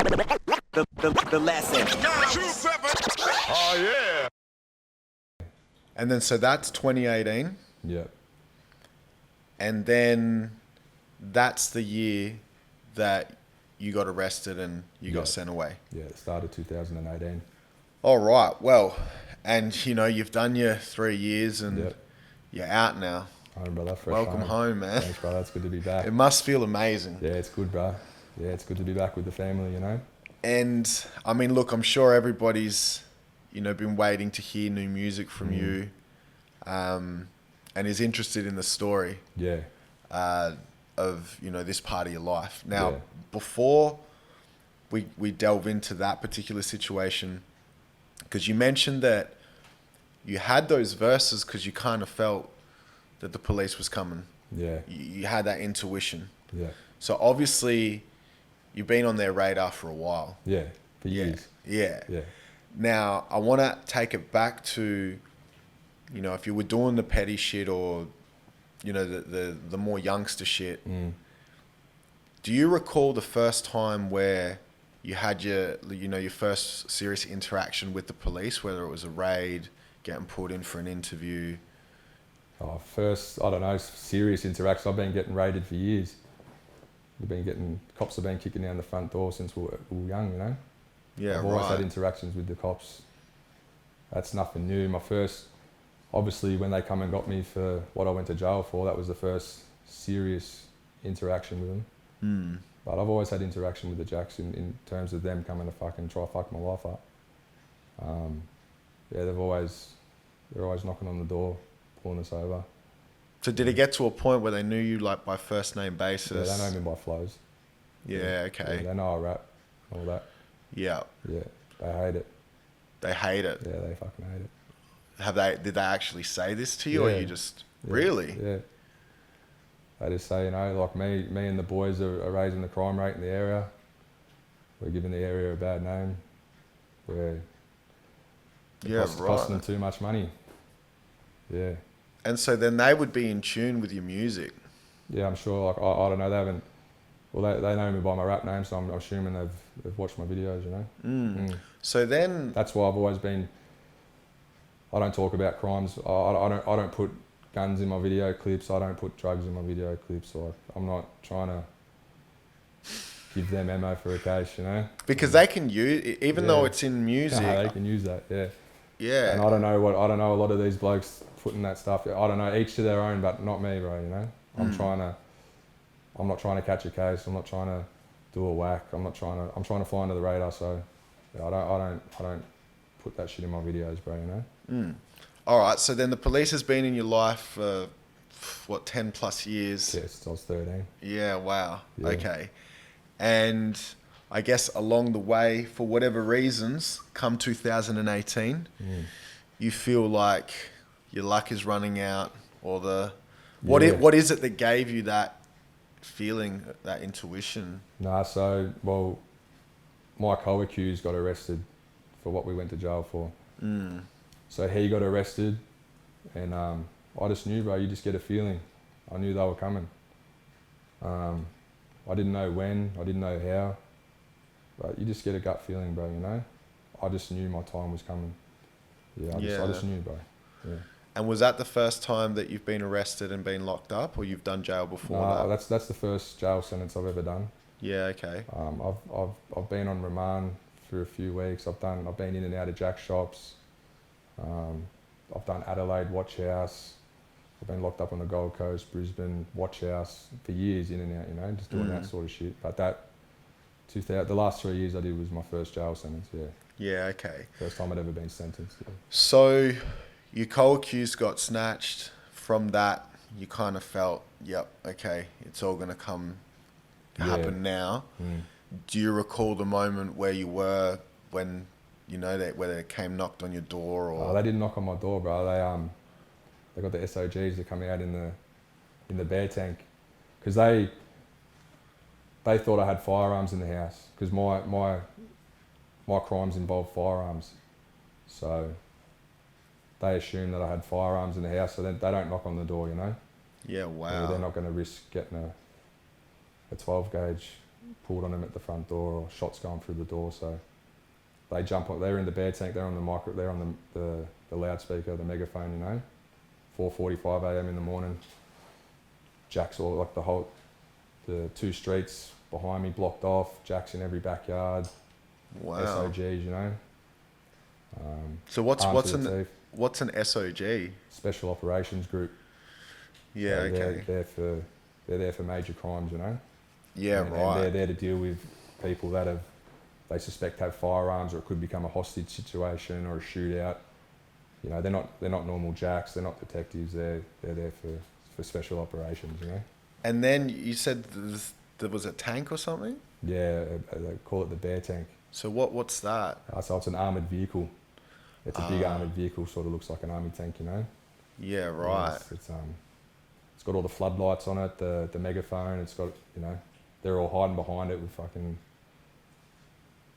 the lesson. Oh yeah. And then so that's 2018. Yeah. And then that's the year that you got arrested and you got sent away. Yeah, it started 2018. All right. Well, and you know, you've done your 3 years and you're out now. Home, brother. Fresh Welcome home, man. Thanks, brother. It's good to be back. It must feel amazing. Yeah, it's good, bro. Yeah, it's good to be back with the family, you know. And I mean, look, I'm sure everybody's, you know, been waiting to hear new music from you, and is interested in the story. Yeah. Of, you know, this part of your life. Now, before we delve into that particular situation, because you mentioned that you had those verses because you kind of felt that the police was coming. Yeah. You had that intuition. Yeah. So obviously, you've been on their radar for a while. Yeah. For years. Yeah. Yeah. Now, I want to take it back to, you know, if you were doing the petty shit or, you know, the more youngster shit, do you recall the first time where you had your first serious interaction with the police, whether it was a raid, getting pulled in for an interview? Oh, first, I don't know, serious interaction. I've been getting raided for years. Cops have been kicking down the front door since we were young, you know? Yeah, I've always had interactions with the cops. That's nothing new. My first, obviously, when they come and got me for what I went to jail for, that was the first serious interaction with them. But I've always had interaction with the Jacks in terms of them coming to fucking try fuck my life up. Yeah, they're always knocking on the door, pulling us over. So did it get to a point where they knew you like by first name basis? Yeah, they know me by Flowz. Yeah, okay. Yeah, they know I rap, all that. Yeah. Yeah, they hate it. They hate it. Yeah, they fucking hate it. Did they actually say this to you, or you just really? Yeah. They just say, you know, like me and the boys are raising the crime rate in the area. We're giving the area a bad name. We're costing them too much money. Yeah. And so then they would be in tune with your music. Yeah, I'm sure. Like I don't know. They haven't. Well, they know me by my rap name, so I'm assuming they've watched my videos. You know. So then. That's why I've always been. I don't talk about crimes. I don't put guns in my video clips. I don't put drugs in my video clips. Like I'm not trying to give them ammo for a case, you know. Because they can use, even though it's in music. No, they can use that. Yeah. Yeah. And I don't know a lot of these blokes putting that stuff. I don't know, each to their own, but not me, bro. You know. I'm not trying to catch a case. I'm not trying to do a whack. I'm trying to fly under the radar. So yeah, I don't put that shit in my videos, bro. You know. All right. So then the police has been in your life for what, 10 plus years? Yeah, since I was 13. Yeah. Wow. Yeah. Okay. And I guess along the way, for whatever reasons, come 2018, you feel like your luck is running out, or what is it that gave you that feeling, that intuition? Nah, so, well, my co-accused got arrested for what we went to jail for. So he got arrested, and I just knew, bro, you just get a feeling. I knew they were coming. I didn't know when, I didn't know how, but you just get a gut feeling, bro, you know? I just knew my time was coming. Yeah, I just knew, bro. Yeah. And was that the first time that you've been arrested and been locked up, or you've done jail before that? That's the first jail sentence I've ever done. Yeah, okay. I've been on remand for a few weeks. I've been in and out of jack shops. I've done Adelaide Watch House. I've been locked up on the Gold Coast, Brisbane Watch House for years, in and out, you know, just doing that sort of shit. But the last 3 years I did was my first jail sentence. Yeah. Yeah, okay. First time I'd ever been sentenced. Yeah. So your co-accused got snatched. From that, you kind of felt, yep, okay, it's all going to happen now. Do you recall the moment where you were when, you know, where they came knocked on your door? Or they didn't knock on my door, bro. They got the SOGs to come out in the bear tank, because they thought I had firearms in the house, because my crimes involved firearms. So they assumed that I had firearms in the house, so they don't knock on the door, you know? Yeah, wow. They're not going to risk getting a 12 gauge pulled on them at the front door or shots going through the door. So they jump up. They're in the bear tank. They're on the micro. They're on the loudspeaker, the megaphone. You know, 4:45 a.m. in the morning. Jack's all like the 2 streets behind me blocked off. Jack's in every backyard. Wow. SOGs, you know. So what's teeth. what's an SOG? Special Operations Group. Yeah, So okay. They're there for major crimes, you know. Yeah, And right. they're there to deal with people that they suspect have firearms, or it could become a hostage situation or a shootout. You know, they're not normal jacks. They're not detectives. They're there for special operations, you know. And then you said there was a tank or something? Yeah, they call it the bear tank. So what's that? So it's an armoured vehicle. It's a big armoured vehicle, sort of looks like an army tank, you know. Yeah, right. It's got all the floodlights on it, the megaphone. It's got, you know, they're all hiding behind it with fucking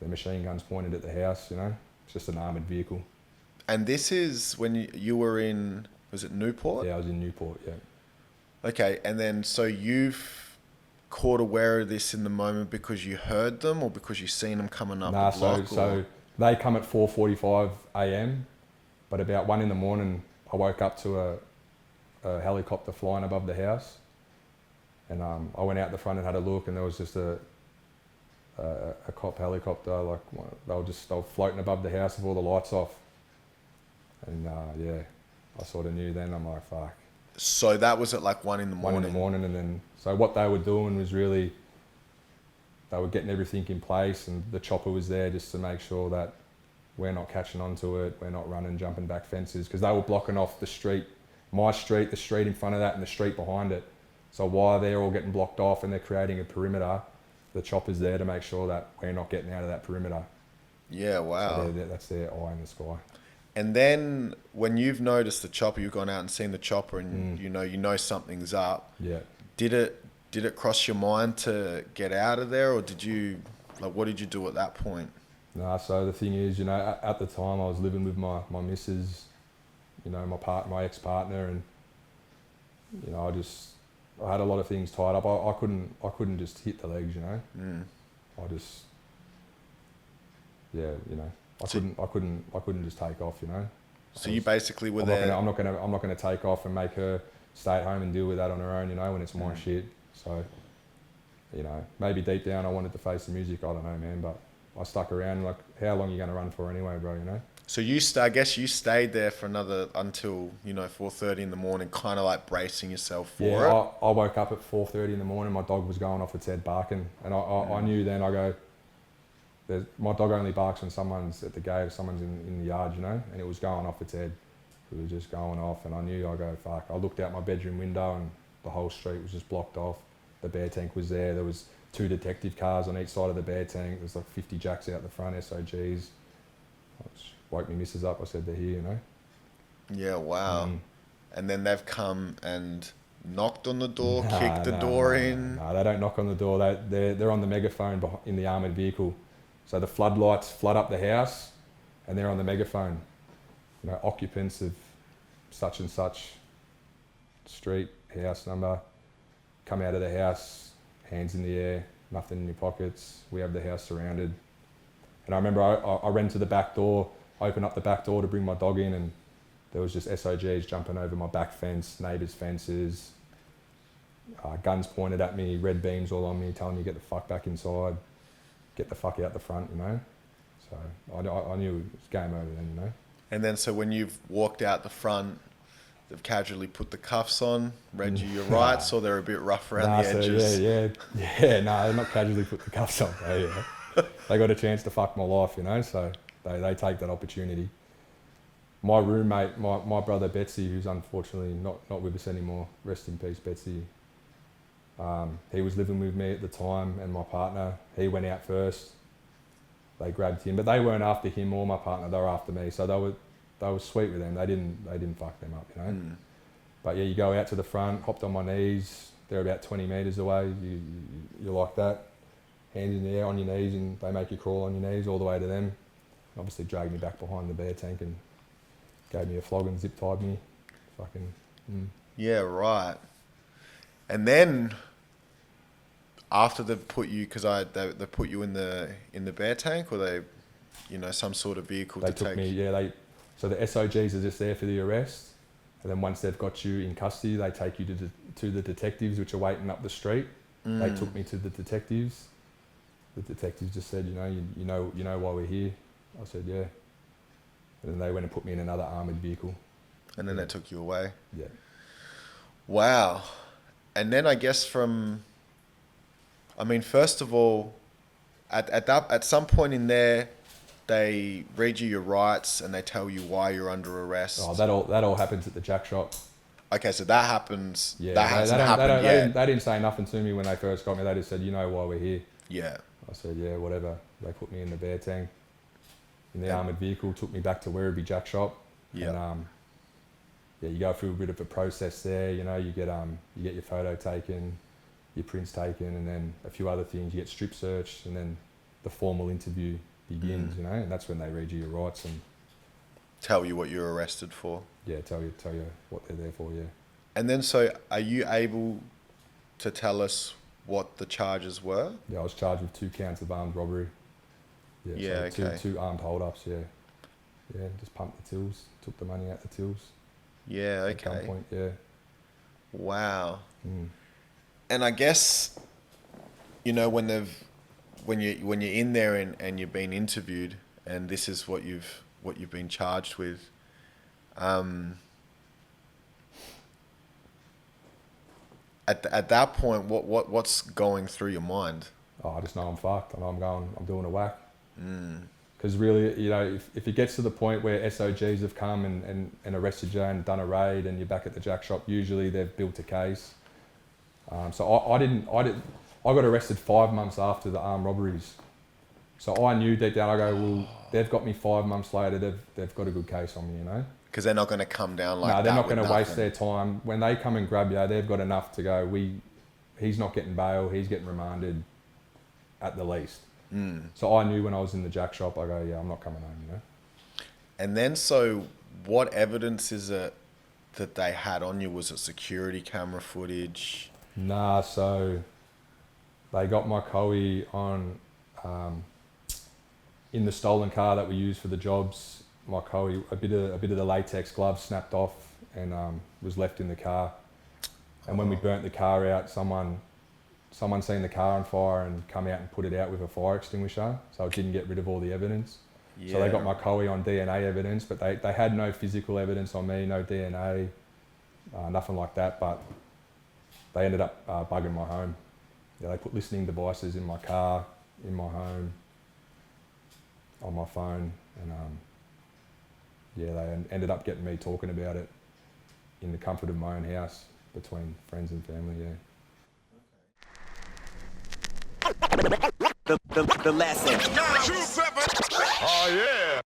their machine guns pointed at the house, you know. It's just an armoured vehicle. And this is when you were in, was it Newport? Yeah, I was in Newport, yeah. Okay, and then so you've caught aware of this in the moment because you heard them or because you seen them coming up the block? So they come at 4:45 a.m, but about 1 a.m, I woke up to a helicopter flying above the house, and I went out the front and had a look, and there was just a cop helicopter, like they were floating above the house with all the lights off, and yeah, I sort of knew then. I'm like, fuck. So that was at like 1 a.m. 1 a.m, and then so what they were doing was really, they were getting everything in place, and the chopper was there just to make sure that we're not catching onto it, we're not running, jumping back fences, because they were blocking off the street, my street, the street in front of that, and the street behind it. So while they're all getting blocked off and they're creating a perimeter, the chopper's there to make sure that we're not getting out of that perimeter. Yeah, wow. So that's their eye in the sky. And then when you've noticed the chopper, you've gone out and seen the chopper, and you know something's up. Yeah. Did it cross your mind to get out of there, or what did you do at that point? No, so the thing is, you know, at the time I was living with my missus, you know, my ex-partner, and you know, I had a lot of things tied up. I couldn't just hit the legs, you know. I just, yeah, you know, I couldn't just take off, you know. So you basically were there. I'm not gonna take off and make her stay at home and deal with that on her own, you know, when it's my shit. So, you know, maybe deep down I wanted to face the music. I don't know, man, but I stuck around. Like, how long are you gonna run for anyway, bro? You know. So I guess you stayed there for until 4:30 in the morning, kind of like bracing yourself for it. Yeah, I woke up at 4:30 in the morning. My dog was going off its head barking, and I knew then. I go, my dog only barks when someone's at the gate, someone's in the yard, you know, and it was going off its head. It was just going off, and I knew. I go, fuck. I looked out my bedroom window, and the whole street was just blocked off. The bear tank was there. There was 2 detective cars on each side of the bear tank. There's like 50 jacks out the front, SOGs. Woke me missus up. I said, they're here, you know. Yeah, wow. And then they've come and knocked on the door, kicked the door in. No, they don't knock on the door. They're on the megaphone in the armoured vehicle. So the floodlights flood up the house, and they're on the megaphone. You know, occupants of such and such street, house number, come out of the house, hands in the air, nothing in your pockets. We have the house surrounded. And I remember I ran to the back door, opened up the back door to bring my dog in, and there was just SOGs jumping over my back fence, neighbours' fences, guns pointed at me, red beams all on me, telling me to get the fuck back inside, get the fuck out the front, you know. So I knew it was game over then, you know. And then so when you've walked out the front, they've casually put the cuffs on, read you your rights, or they're a bit rough around the edges? No, they're not casually put the cuffs on, bro, yeah. They got a chance to fuck my life, you know, so they take that opportunity. My roommate, my brother Betsy, who's unfortunately not with us anymore, rest in peace, Betsy. He was living with me at the time, and my partner, he went out first. They grabbed him, but they weren't after him or my partner, they were after me, so they were sweet with them. They didn't fuck them up, you know. But yeah, you go out to the front, hopped on my knees, they're about 20 metres away, you're like that. Hands in the air on your knees, and they make you crawl on your knees all the way to them. Obviously dragged me back behind the bear tank and gave me a flog and zip tied me. Fucking. Yeah, right. And then after they put you, because they put you in the bear tank, or they, you know, some sort of vehicle They to took take. me, yeah. So the SOGs are just there for the arrest, and then once they've got you in custody, they take you to the detectives, which are waiting up the street. They took me to the detectives. The detectives just said, you know why we're here. I said, yeah. And then they went and put me in another armoured vehicle. And then they took you away. Yeah. Wow. And then I guess first of all, at some point in there, they read you your rights and they tell you why you're under arrest. Oh, that all happens at the jack shop. Okay, so that happens. Yeah, that hasn't happened yet. They didn't say nothing to me when they first got me. They just said, you know why we're here. Yeah. I said, yeah, whatever. They put me in the bear tank, in the armoured vehicle, took me back to Werribee Jack Shop. Yeah. And you go through a bit of a process there. You get your photo taken, your prints taken, and then a few other things. You get strip searched, and then the formal interview begins. And that's when they read you your rights and tell you what you're arrested for. Yeah, tell you what they're there for. Yeah. And then, so are you able to tell us what the charges were? Yeah, I was charged with 2 counts of armed robbery. Yeah, so okay. Two armed hold-ups, yeah. Yeah, just pumped the tills, took the money out the tills. Yeah, okay. At gunpoint, yeah. Wow. And I guess, when you're in there and you're being interviewed, and this is what you've been charged with, at that point, what's going through your mind? Oh, I just know I'm fucked. I know I'm doing a whack. Because really, if it gets to the point where SOGs have come and arrested you and done a raid and you're back at the jack shop, usually they've built a case. So I got arrested 5 months after the armed robberies. So I knew deep down, I go, well, they've got me 5 months later, they've got a good case on me, Because they're not going to come down like that. No, they're not going to waste nothing. their time. When they come and grab you, they've got enough to go, he's not getting bail, he's getting remanded at the least. So I knew when I was in the jack shop, I go, yeah, I'm not coming home, And then, so what evidence is it that they had on you? Was it security camera footage? Nah, so they got my Cowie on, in the stolen car that we used for the jobs. My Cowie, a bit of the latex glove snapped off and was left in the car. And when we burnt the car out, someone seen the car on fire and come out and put it out with a fire extinguisher, so it didn't get rid of all the evidence. Yeah. So they got my Cowie on DNA evidence, but they had no physical evidence on me, no DNA, nothing like that, but they ended up bugging my home. Yeah, they put listening devices in my car, in my home, on my phone, and they ended up getting me talking about it in the comfort of my own house between friends and family, yeah. The lesson. Oh, yeah.